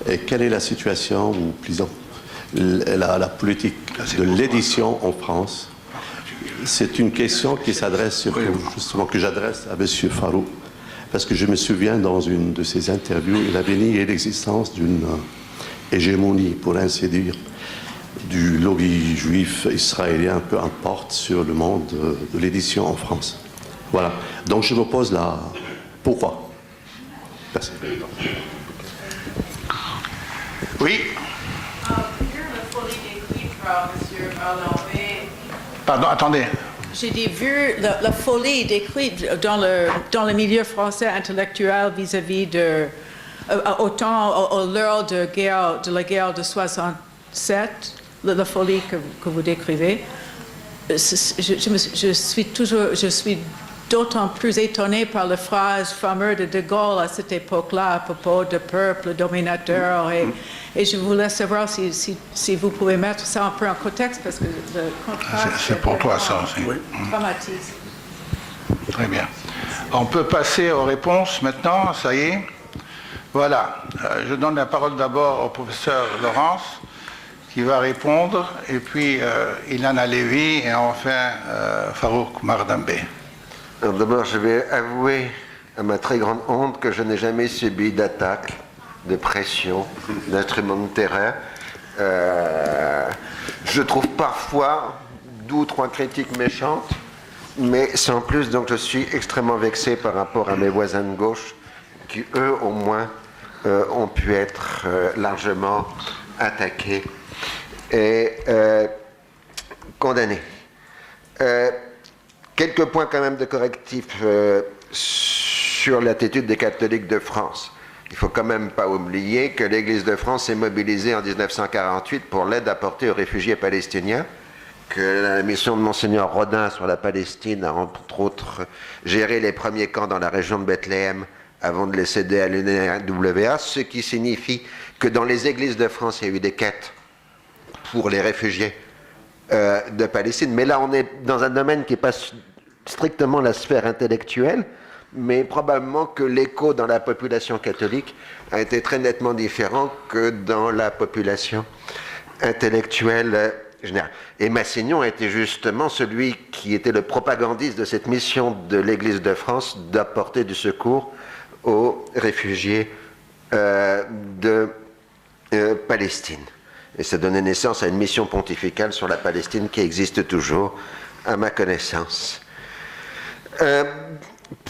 Et quelle est la situation, ou plutôt la politique de l'édition en France? C'est une question qui s'adresse surtout, justement, que j'adresse à M. Farouk, parce que je me souviens, dans une de ses interviews, il avait nié l'existence d'une hégémonie, pour ainsi dire, du lobby juif israélien, peu importe, sur le monde de l'édition en France. Voilà. Donc je me pose là, pourquoi? Merci. Oui. Pardon, attendez. J'ai dit, vu la folie décrite dans le milieu français intellectuel vis-à-vis de, au l'heure de la guerre de 67, la folie que vous décrivez, je suis d'autant plus étonnée par la phrase fameuse de Gaulle à cette époque-là à propos de peuple dominateur. Et je voulais savoir si vous pouvez mettre ça un peu en contexte, parce que le contraste... C'est pour toi, ça aussi. Oui. Dramatisme. Très bien. On peut passer aux réponses maintenant, ça y est. Voilà. Je donne la parole d'abord au professeur Laurence, qui va répondre, et puis Ilana Lévy, et enfin Farouk Mardambé. Alors d'abord, je vais avouer à ma très grande honte que je n'ai jamais subi d'attaque, de pression, d'instruments de terreur. Je trouve parfois 2 ou 3 critiques méchantes, mais sans plus, donc je suis extrêmement vexé par rapport à mes voisins de gauche, qui eux au moins ont pu être largement attaqués et condamnés. Quelques points quand même de correctif sur l'attitude des catholiques de France. Il ne faut quand même pas oublier que l'Église de France s'est mobilisée en 1948 pour l'aide apportée aux réfugiés palestiniens, que la mission de Monseigneur Rodin sur la Palestine a entre autres géré les premiers camps dans la région de Bethléem avant de les céder à l'UNRWA, ce qui signifie que dans les églises de France, il y a eu des quêtes pour les réfugiés de Palestine. Mais là, on est dans un domaine qui n'est pas strictement la sphère intellectuelle, mais probablement que l'écho dans la population catholique a été très nettement différent que dans la population intellectuelle générale. Et Massignon était justement celui qui était le propagandiste de cette mission de l'Église de France d'apporter du secours aux réfugiés de Palestine. Et ça donnait naissance à une mission pontificale sur la Palestine qui existe toujours, à ma connaissance. Je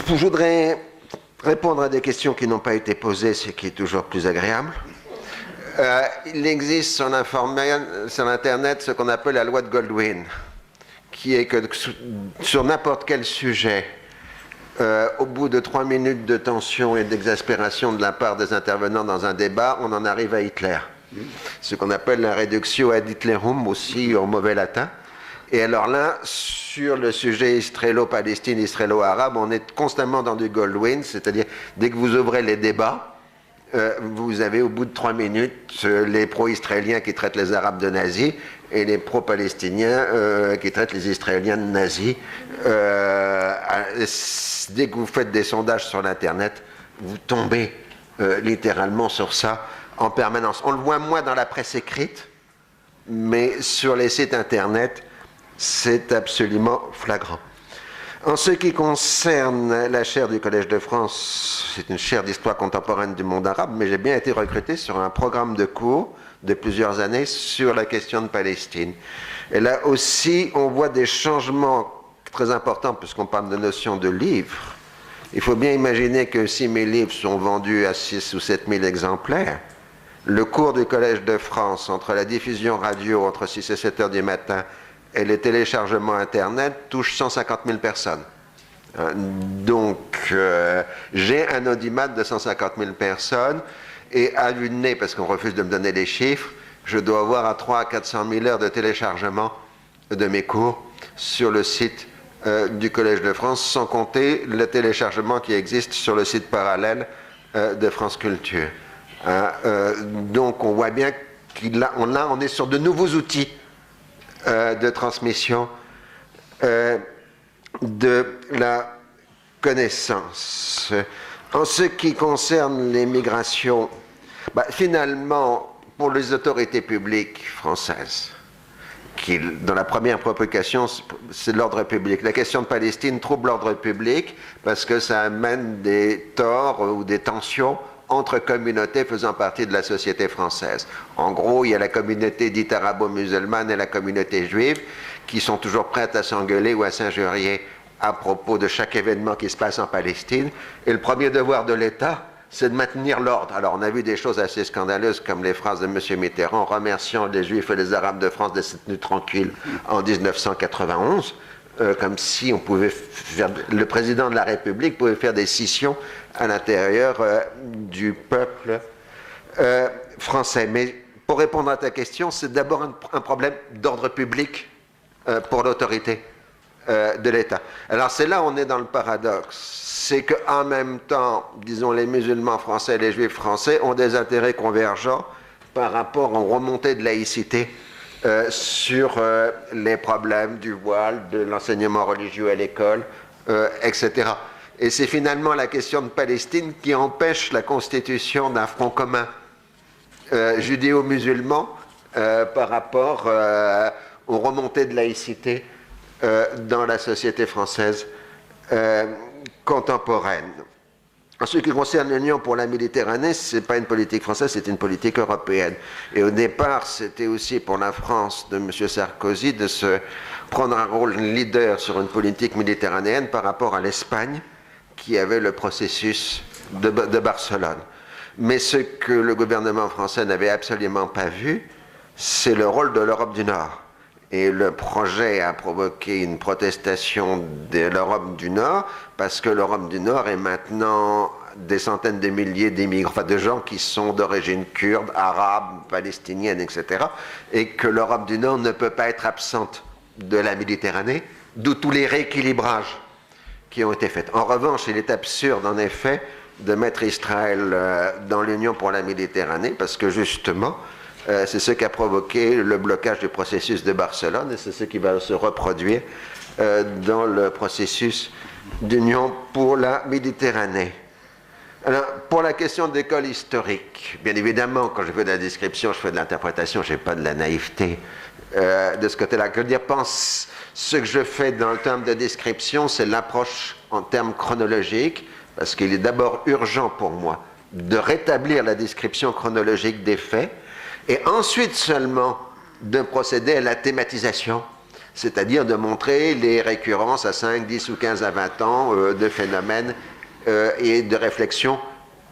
voudrais répondre à des questions qui n'ont pas été posées, ce qui est toujours plus agréable. Il existe sur Internet ce qu'on appelle la loi de Goldwyn, qui est que sur n'importe quel sujet, au bout de 3 minutes de tension et d'exaspération de la part des intervenants dans un débat, on en arrive à Hitler. Ce qu'on appelle la reductio ad Hitlerum, aussi en mauvais latin. Et alors là, sur le sujet israélo-palestine, israélo-arabe, on est constamment dans du Goldwyn, c'est-à-dire dès que vous ouvrez les débats, vous avez au bout de 3 minutes les pro-israéliens qui traitent les Arabes de nazis et les pro-palestiniens qui traitent les Israéliens de nazis. Dès que vous faites des sondages sur l'Internet, vous tombez littéralement sur ça en permanence. On le voit moins dans la presse écrite, mais sur les sites Internet, c'est absolument flagrant. En ce qui concerne la chaire du Collège de France, c'est une chaire d'histoire contemporaine du monde arabe, mais j'ai bien été recruté sur un programme de cours de plusieurs années sur la question de Palestine. Et là aussi, on voit des changements très importants, puisqu'on parle de notion de livre. Il faut bien imaginer que si mes livres sont vendus à 6 ou 7 000 exemplaires, le cours du Collège de France, entre la diffusion radio entre 6 et 7 heures du matin et les téléchargements Internet, touche 150 000 personnes. Donc, j'ai un audimat de 150 000 personnes, et à vue de nez, parce qu'on refuse de me donner les chiffres, je dois avoir à 300 à 400 000 heures de téléchargement de mes cours sur le site du Collège de France, sans compter le téléchargement qui existe sur le site parallèle de France Culture. Donc on voit bien qu'on est sur de nouveaux outils de transmission de la connaissance. En ce qui concerne les migrations, Finalement, pour les autorités publiques françaises, qui, dans la première provocation, c'est l'ordre public. La question de Palestine trouble l'ordre public parce que ça amène des torts ou des tensions entre communautés faisant partie de la société française. En gros, il y a la communauté dite arabo-musulmane et la communauté juive qui sont toujours prêtes à s'engueuler ou à s'injurier à propos de chaque événement qui se passe en Palestine. Et le premier devoir de l'État, c'est de maintenir l'ordre. Alors, on a vu des choses assez scandaleuses comme les phrases de M. Mitterrand remerciant les Juifs et les Arabes de France de cette tenue tranquille en 1991, comme si on pouvait faire, le président de la République pouvait faire des scissions à l'intérieur du peuple français. Mais pour répondre à ta question, c'est d'abord un problème d'ordre public pour l'autorité de l'État. Alors c'est là où on est dans le paradoxe. C'est qu'en même temps, disons, les musulmans français et les juifs français ont des intérêts convergents par rapport aux remontées de laïcité sur les problèmes du voile, de l'enseignement religieux à l'école, etc. Et c'est finalement la question de Palestine qui empêche la constitution d'un front commun judéo-musulman par rapport aux remontées de laïcité dans la société française contemporaine. En ce qui concerne l'Union pour la Méditerranée, ce n'est pas une politique française, c'est une politique européenne. Et au départ, c'était aussi pour la France de M. Sarkozy de se prendre un rôle leader sur une politique méditerranéenne par rapport à l'Espagne, qui avait le processus de Barcelone. Mais ce que le gouvernement français n'avait absolument pas vu, c'est le rôle de l'Europe du Nord. Et le projet a provoqué une protestation de l'Europe du Nord, parce que l'Europe du Nord est maintenant des centaines de milliers d'immigrants, enfin de gens qui sont d'origine kurde, arabe, palestinienne, etc. Et que l'Europe du Nord ne peut pas être absente de la Méditerranée, d'où tous les rééquilibrages qui ont été faits. En revanche, il est absurde, en effet, de mettre Israël dans l'Union pour la Méditerranée, parce que justement, c'est ce qui a provoqué le blocage du processus de Barcelone, et c'est ce qui va se reproduire dans le processus d'Union pour la Méditerranée. Alors, pour la question d'école historique, bien évidemment, quand je fais de la description, je fais de l'interprétation, je n'ai pas de la naïveté de ce côté-là. Je veux dire, ce que je fais dans le terme de description, c'est l'approche en termes chronologiques, parce qu'il est d'abord urgent pour moi de rétablir la description chronologique des faits, et ensuite seulement de procéder à la thématisation, c'est-à-dire de montrer les récurrences à 5, 10 ou 15 à 20 ans de phénomènes et de réflexions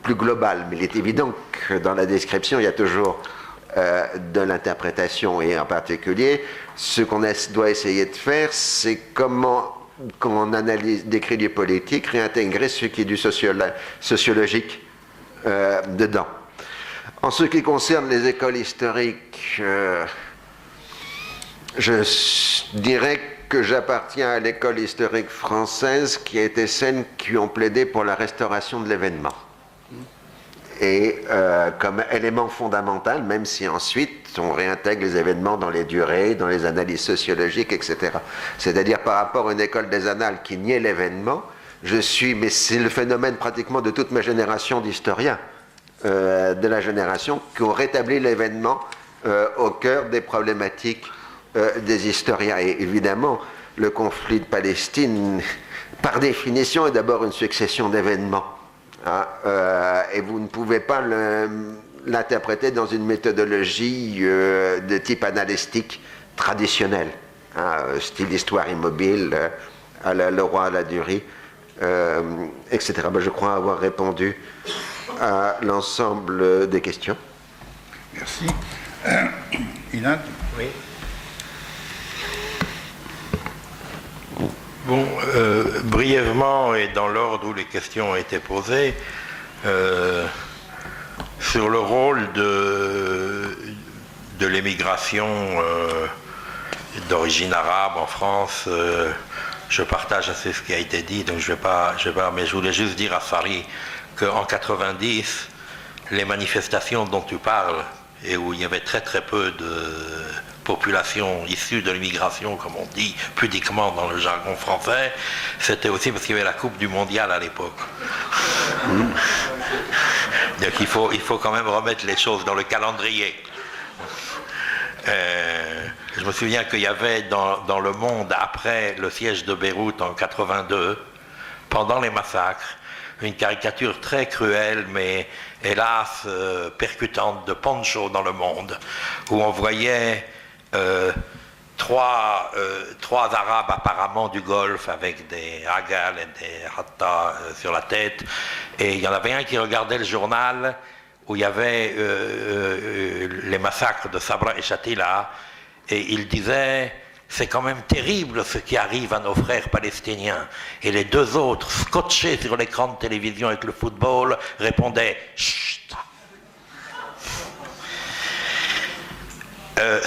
plus globales. Mais il est évident que dans la description, il y a toujours de l'interprétation, et en particulier, ce qu'on doit essayer de faire, c'est comment, quand on décrit du politique, réintégrer ce qui est du sociologique dedans. En ce qui concerne les écoles historiques, je dirais que j'appartiens à l'école historique française qui a été celle qui ont plaidé pour la restauration de l'événement. Et comme élément fondamental, même si ensuite on réintègre les événements dans les durées, dans les analyses sociologiques, etc. C'est-à-dire par rapport à une école des annales qui niait l'événement, mais c'est le phénomène pratiquement de toute ma génération d'historiens, de la génération qui ont rétabli l'événement au cœur des problématiques des historiens. Et évidemment, le conflit de Palestine, par définition, est d'abord une succession d'événements. Et vous ne pouvez pas l'interpréter dans une méthodologie de type analytique traditionnel, style histoire immobile, à Leroy, à la Durie, etc. Je crois avoir répondu à l'ensemble des questions. Merci. Ilan ? Oui. Bon, brièvement et dans l'ordre où les questions ont été posées, sur le rôle de l'émigration d'origine arabe en France, je partage assez ce qui a été dit, donc je vais pas, mais je voulais juste dire à Farid qu'en 90, les manifestations dont tu parles, et où il y avait très très peu de population issue de l'immigration, comme on dit pudiquement dans le jargon français, c'était aussi parce qu'il y avait la Coupe du Mondial à l'époque. Donc il faut quand même remettre les choses dans le calendrier. Je me souviens qu'il y avait dans le monde, après le siège de Beyrouth en 82, pendant les massacres, une caricature très cruelle, mais hélas percutante, de Pancho dans le monde, où on voyait trois Arabes apparemment du Golfe avec des hagal et des hatta sur la tête, et il y en avait un qui regardait le journal où il y avait les massacres de Sabra et Shatila, et il disait « c'est quand même terrible ce qui arrive à nos frères palestiniens ». Et les deux autres, scotchés sur l'écran de télévision avec le football, répondaient « chut ».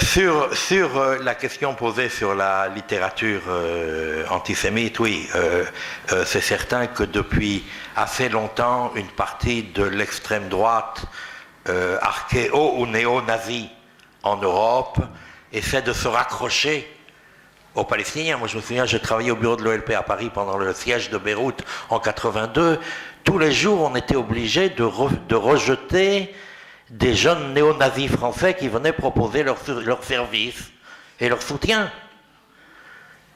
Sur la question posée sur la littérature antisémite, oui, c'est certain que depuis assez longtemps, une partie de l'extrême droite archéo ou néo-nazie en Europe essaie de se raccrocher aux Palestiniens. Moi je me souviens, j'ai travaillé au bureau de l'OLP à Paris pendant le siège de Beyrouth en 82. Tous les jours on était obligé de rejeter des jeunes néo-nazis français qui venaient proposer leur service et leur soutien.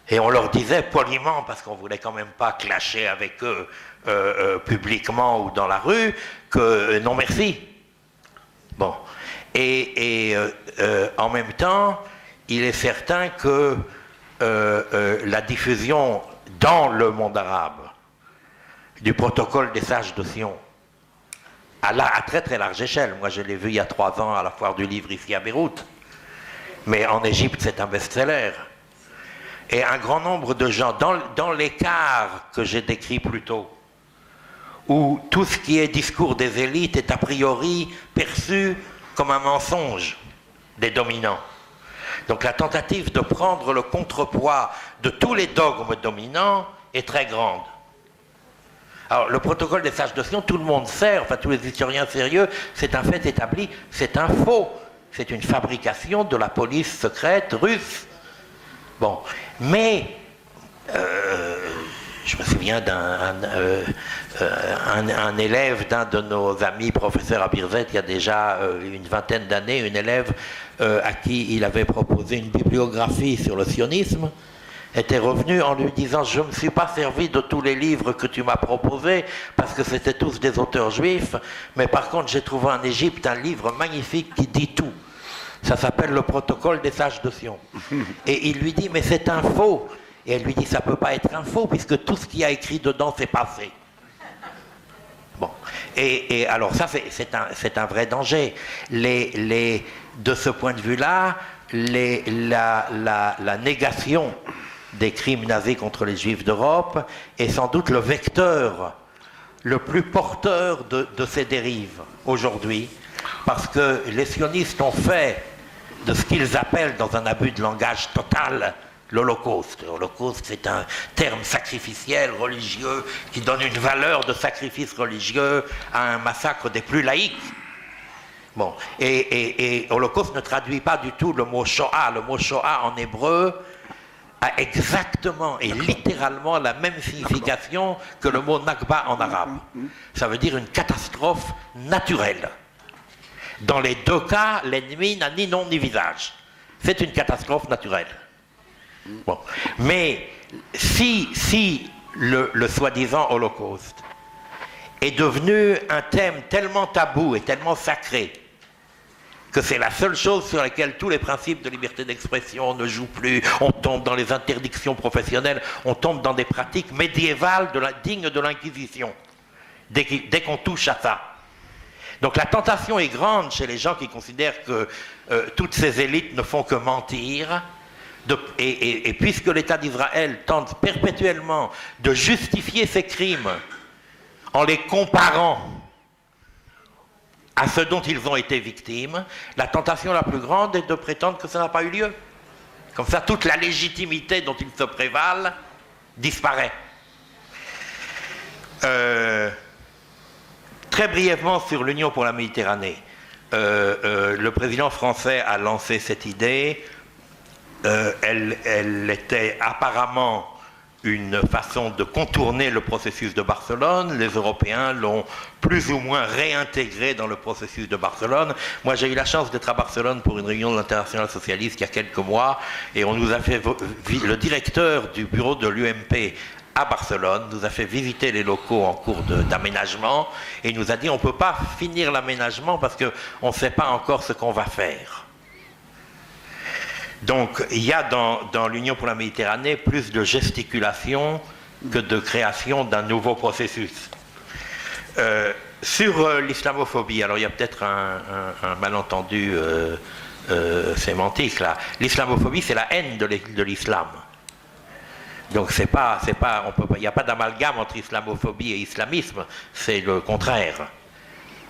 Et on leur disait poliment, parce qu'on ne voulait quand même pas clasher avec eux publiquement ou dans la rue, que non merci. Bon. Et en même temps, il est certain que la diffusion dans le monde arabe du protocole des sages de Sion, à très très large échelle. Moi je l'ai vu il y a 3 ans à la foire du livre ici à Beyrouth. Mais en Égypte c'est un best-seller. Et un grand nombre de gens, dans l'écart que j'ai décrit plus tôt, où tout ce qui est discours des élites est a priori perçu comme un mensonge des dominants. Donc la tentative de prendre le contrepoids de tous les dogmes dominants est très grande. Alors, le protocole des sages de Sion, tout le monde sait, enfin tous les historiens sérieux, c'est un fait établi, c'est un faux. C'est une fabrication de la police secrète russe. Bon, mais je me souviens d'un élève d'un de nos amis professeurs à Birzeit, il y a déjà une vingtaine d'années, une élève à qui il avait proposé une bibliographie sur le sionisme, était revenu en lui disant « Je ne me suis pas servi de tous les livres que tu m'as proposés, parce que c'était tous des auteurs juifs, mais par contre j'ai trouvé en Égypte un livre magnifique qui dit tout. Ça s'appelle le protocole des sages de Sion. » Et il lui dit « Mais c'est un faux. » Et elle lui dit « Ça ne peut pas être un faux, puisque tout ce qu'il y a écrit dedans, c'est passé. » Bon. Et alors ça, c'est un vrai danger. De ce point de vue-là, la négation des crimes nazis contre les Juifs d'Europe est sans doute le vecteur le plus porteur de ces dérives aujourd'hui, parce que les sionistes ont fait de ce qu'ils appellent, dans un abus de langage total, l'Holocauste. L'Holocauste, c'est un terme sacrificiel, religieux, qui donne une valeur de sacrifice religieux à un massacre des plus laïcs. Bon, et Holocauste ne traduit pas du tout le mot Shoah. Le mot Shoah en hébreu a exactement et littéralement la même signification que le mot Nakba en arabe. Ça veut dire une catastrophe naturelle. Dans les deux cas, l'ennemi n'a ni nom ni visage. C'est une catastrophe naturelle. Bon. Mais si le soi-disant Holocauste est devenu un thème tellement tabou et tellement sacré que c'est la seule chose sur laquelle tous les principes de liberté d'expression ne jouent plus, on tombe dans les interdictions professionnelles, on tombe dans des pratiques médiévales dignes de l'Inquisition, dès qu'on touche à ça. Donc la tentation est grande chez les gens qui considèrent que toutes ces élites ne font que mentir, et puisque l'État d'Israël tente perpétuellement de justifier ses crimes en les comparant à ce dont ils ont été victimes, la tentation la plus grande est de prétendre que ça n'a pas eu lieu. Comme ça, toute la légitimité dont ils se prévalent disparaît. Très brièvement sur l'Union pour la Méditerranée. Le président français a lancé cette idée. Elle était apparemment une façon de contourner le processus de Barcelone. Les Européens l'ont plus ou moins réintégré dans le processus de Barcelone. Moi, j'ai eu la chance d'être à Barcelone pour une réunion de l'Internationale socialiste il y a quelques mois, et on nous a fait, le directeur du bureau de l'UMP à Barcelone nous a fait visiter les locaux en cours d'aménagement, et il nous a dit on ne peut pas finir l'aménagement parce qu'on ne sait pas encore ce qu'on va faire. Donc il y a dans l'Union pour la Méditerranée plus de gesticulation que de création d'un nouveau processus. Sur l'islamophobie, alors il y a peut-être un malentendu sémantique là. L'islamophobie, c'est la haine de l'islam. Donc il n'y a pas d'amalgame entre islamophobie et islamisme, c'est le contraire.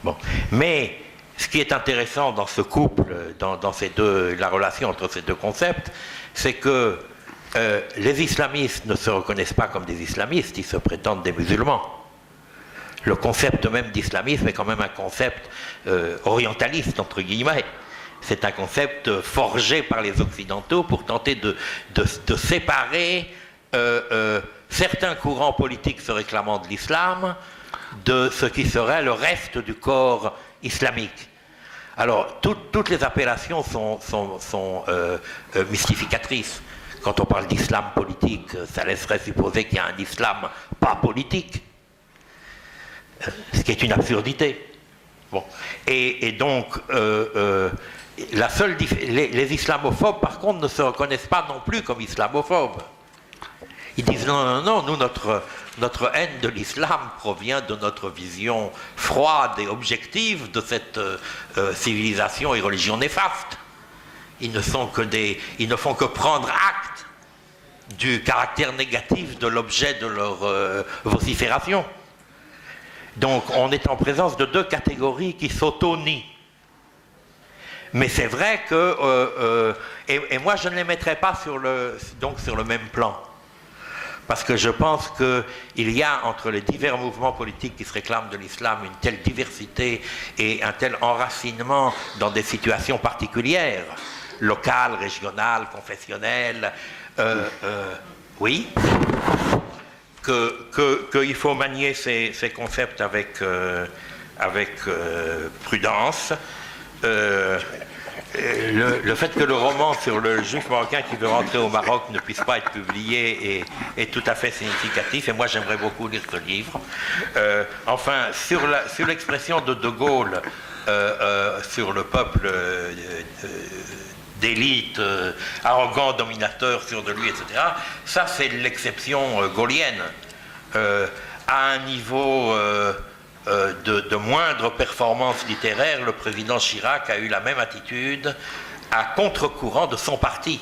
Bon. Mais ce qui est intéressant dans ce couple, dans la relation entre ces deux concepts, c'est que les islamistes ne se reconnaissent pas comme des islamistes, ils se prétendent des musulmans. Le concept même d'islamisme est quand même un concept orientaliste, entre guillemets. C'est un concept forgé par les Occidentaux pour tenter de séparer certains courants politiques se réclamant de l'islam de ce qui serait le reste du corps islamique. Alors, toutes les appellations sont mystificatrices. Quand on parle d'islam politique, ça laisserait supposer qu'il y a un islam pas politique, ce qui est une absurdité. Bon. Et donc, les islamophobes, par contre, ne se reconnaissent pas non plus comme islamophobes. Ils disent non, nous, notre haine de l'islam provient de notre vision froide et objective de cette civilisation et religion néfaste. Ils ne font que prendre acte du caractère négatif de l'objet de leur vocifération. Donc on est en présence de deux catégories qui s'auto-nient. Mais c'est vrai que... et moi je ne les mettrai pas sur le même plan. Parce que je pense qu'il y a entre les divers mouvements politiques qui se réclament de l'islam une telle diversité et un tel enracinement dans des situations particulières, locales, régionales, confessionnelles, oui, qu'il faut manier ces concepts avec prudence. Le fait que le roman sur le juif marocain qui veut rentrer au Maroc ne puisse pas être publié est tout à fait significatif, et moi j'aimerais beaucoup lire ce livre. Enfin, sur l'expression de De Gaulle sur le peuple d'élite, arrogant, dominateur, sûr de lui, etc., ça c'est l'exception gaullienne. À un niveau... de moindre performance littéraire, le président Chirac a eu la même attitude à contre-courant de son parti.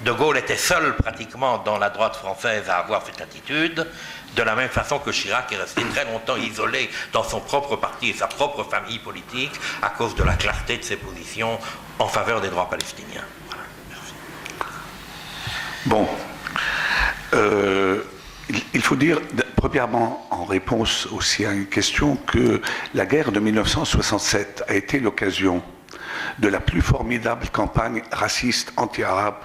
De Gaulle était seul pratiquement dans la droite française à avoir cette attitude, de la même façon que Chirac est resté très longtemps isolé dans son propre parti et sa propre famille politique à cause de la clarté de ses positions en faveur des droits palestiniens. Bon. Il faut dire, premièrement, en réponse aussi à une question, que la guerre de 1967 a été l'occasion de la plus formidable campagne raciste anti-arabe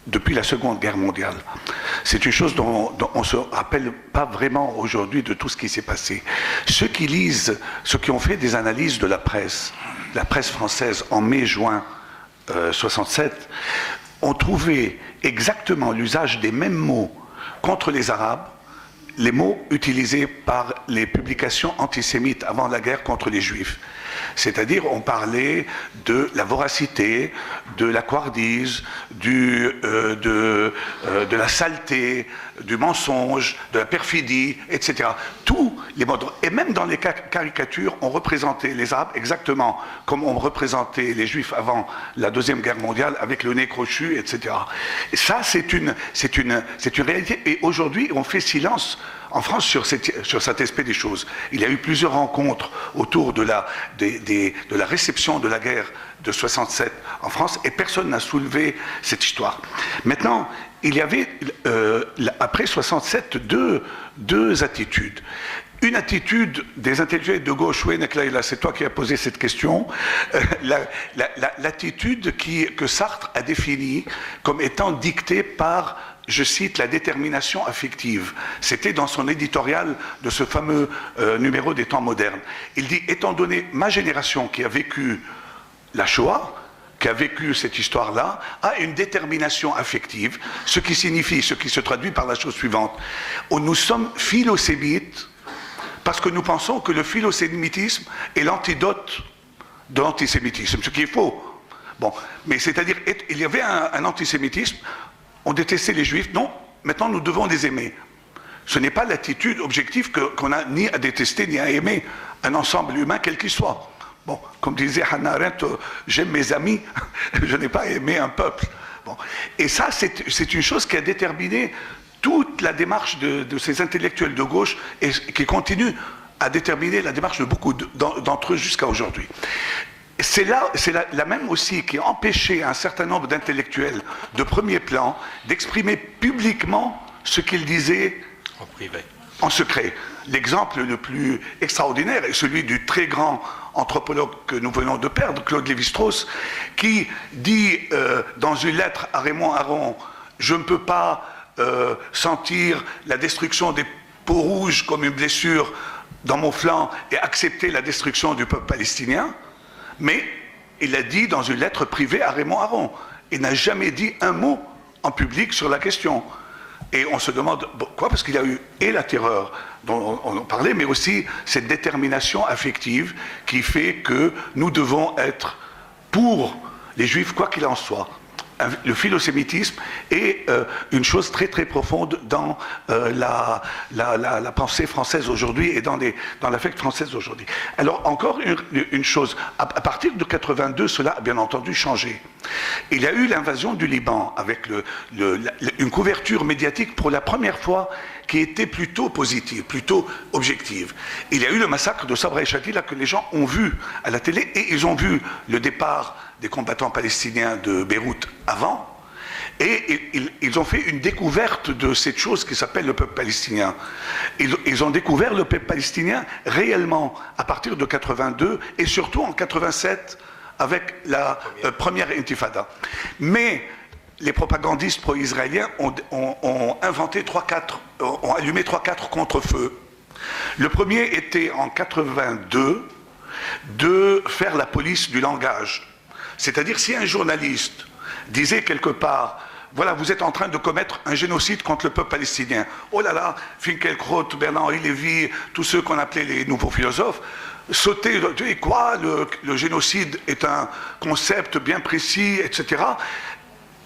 depuis la Seconde Guerre mondiale. C'est une chose dont on ne se rappelle pas vraiment aujourd'hui de tout ce qui s'est passé. Ceux qui ont fait des analyses de la presse française en mai-juin 67, ont trouvé exactement l'usage des mêmes mots contre les Arabes, les mots utilisés par les publications antisémites avant la guerre contre les Juifs. C'est-à-dire, on parlait de la voracité, de la couardise, de la saleté, du mensonge, de la perfidie, etc. Tous les modes. Et même dans les caricatures, on représentait les Arabes exactement comme on représentait les Juifs avant la Deuxième Guerre mondiale, avec le nez crochu, etc. Et ça, c'est une réalité. Et aujourd'hui, on fait silence en France sur cet aspect des choses. Il y a eu plusieurs rencontres autour de la réception de la guerre de 67 en France, et personne n'a soulevé cette histoire. Maintenant, il y avait, après 67, deux attitudes. Une attitude des intellectuels de gauche, oui, Nekla, c'est toi qui as posé cette question, l'attitude que Sartre a définie comme étant dictée par je cite, la détermination affective. C'était dans son éditorial de ce fameux numéro des temps modernes. Il dit, étant donné ma génération qui a vécu la Shoah, qui a vécu cette histoire-là, a une détermination affective, ce qui se traduit par la chose suivante. Nous sommes philosémites parce que nous pensons que le philosémitisme est l'antidote de l'antisémitisme, ce qui est faux. Bon, mais c'est-à-dire, il y avait un antisémitisme, on détestait les juifs, non, maintenant nous devons les aimer. Ce n'est pas l'attitude objective qu'on a ni à détester ni à aimer un ensemble humain quel qu'il soit. Bon, comme disait Hannah Arendt, j'aime mes amis, je n'ai pas aimé un peuple. Bon. Et ça, c'est une chose qui a déterminé toute la démarche de ces intellectuels de gauche et qui continue à déterminer la démarche de beaucoup d'entre eux jusqu'à aujourd'hui. C'est la même aussi qui a empêché un certain nombre d'intellectuels de premier plan d'exprimer publiquement ce qu'ils disaient en privé. En secret. L'exemple le plus extraordinaire est celui du très grand anthropologue que nous venons de perdre, Claude Lévi-Strauss, qui dit dans une lettre à Raymond Aron, je ne peux pas sentir la destruction des peaux rouges comme une blessure dans mon flanc et accepter la destruction du peuple palestinien, mais il l'a dit dans une lettre privée à Raymond Aron. Il n'a jamais dit un mot en public sur la question. Et on se demande pourquoi, parce qu'il y a eu et la terreur dont on en parlait, mais aussi cette détermination affective qui fait que nous devons être pour les Juifs, quoi qu'il en soit. Le philosémitisme est une chose très très profonde dans la pensée française aujourd'hui et dans l'affect française aujourd'hui. Alors encore une chose, à partir de 82, cela a bien entendu changé. Il y a eu l'invasion du Liban avec une couverture médiatique pour la première fois qui était plutôt positive, plutôt objective. Il y a eu le massacre de Sabra et Shatila que les gens ont vu à la télé et ils ont vu le départ des combattants palestiniens de Beyrouth avant, et ils ont fait une découverte de cette chose qui s'appelle le peuple palestinien. Ils ont découvert le peuple palestinien réellement à partir de 82 et surtout en 87 avec la première intifada. Mais les propagandistes pro-israéliens ont allumé 3-4 contre-feux. Le premier était en 82 de faire la police du langage. C'est-à-dire si un journaliste disait quelque part, voilà, vous êtes en train de commettre un génocide contre le peuple palestinien. Oh là là, Finkielkraut, Bernard-Henri Lévy, tous ceux qu'on appelait les nouveaux philosophes, sautaient, et quoi, le génocide est un concept bien précis, etc.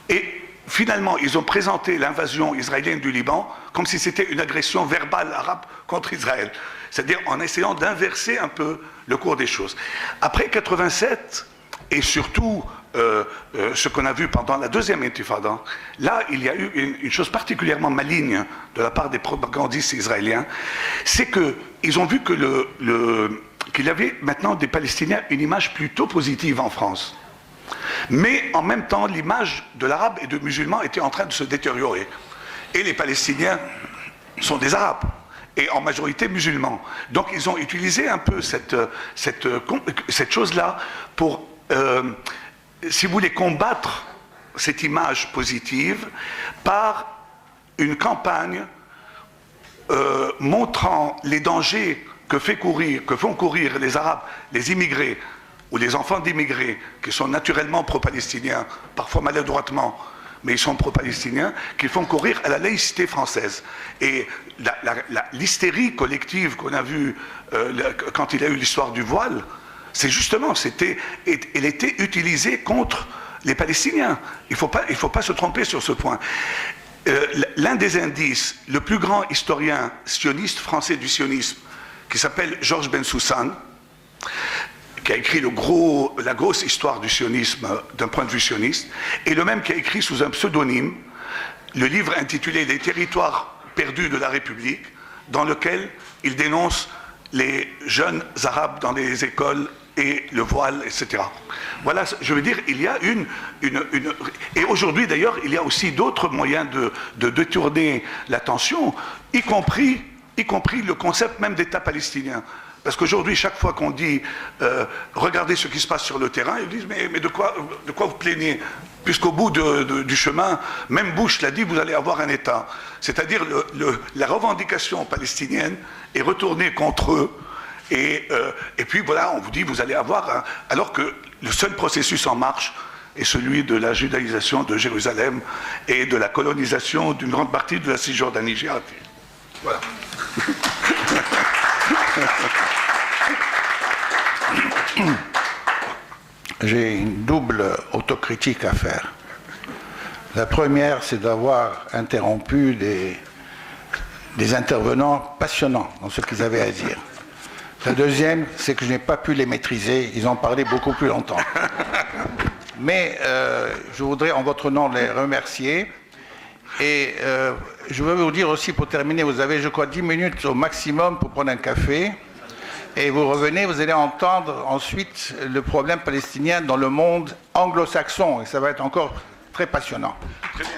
Et finalement, ils ont présenté l'invasion israélienne du Liban comme si c'était une agression verbale arabe contre Israël. C'est-à-dire en essayant d'inverser un peu le cours des choses. Après 87, et surtout ce qu'on a vu pendant la deuxième intifada, là il y a eu une chose particulièrement maligne de la part des propagandistes israéliens, c'est qu'ils ont vu qu'il y avait maintenant des Palestiniens une image plutôt positive en France. Mais en même temps, l'image de l'arabe et de musulman était en train de se détériorer. Et les Palestiniens sont des arabes, et en majorité musulmans. Donc ils ont utilisé un peu cette chose-là pour, si vous voulez, combattre cette image positive par une campagne montrant les dangers que font courir les Arabes, les immigrés, ou les enfants d'immigrés, qui sont naturellement pro-palestiniens, parfois maladroitement, mais ils sont pro-palestiniens, qui font courir à la laïcité française. Et l'hystérie collective qu'on a vue quand il y a eu l'histoire du voile, c'est justement, elle était utilisée contre les Palestiniens. Il ne faut pas se tromper sur ce point. L'un des indices, le plus grand historien sioniste français du sionisme, qui s'appelle Georges Bensoussan, qui a écrit la grosse histoire du sionisme d'un point de vue sioniste, et le même qui a écrit sous un pseudonyme le livre intitulé « Les territoires perdus de la République », dans lequel il dénonce les jeunes arabes dans les écoles et le voile, etc. Voilà, je veux dire, il y a et aujourd'hui d'ailleurs, il y a aussi d'autres moyens de détourner l'attention, y compris le concept même d'État palestinien. Parce qu'aujourd'hui, chaque fois qu'on dit regardez ce qui se passe sur le terrain, ils disent mais de quoi vous plaignez? Puisqu'au bout du chemin, même Bush l'a dit, vous allez avoir un État. C'est-à-dire la revendication palestinienne est retournée contre eux. Et puis voilà, on vous dit vous allez avoir alors que le seul processus en marche est celui de la judaïsation de Jérusalem et de la colonisation d'une grande partie de la Cisjordanie. J'ai arrêté. Voilà. J'ai une double autocritique à faire. La première, c'est d'avoir interrompu des intervenants passionnants dans ce qu'ils avaient à dire. La deuxième, c'est que je n'ai pas pu les maîtriser. Ils ont parlé beaucoup plus longtemps. Mais je voudrais en votre nom les remercier. Et je veux vous dire aussi, pour terminer, vous avez, je crois, 10 minutes au maximum pour prendre un café. Et vous revenez, vous allez entendre ensuite le problème palestinien dans le monde anglo-saxon. Et ça va être encore très passionnant. Très bien.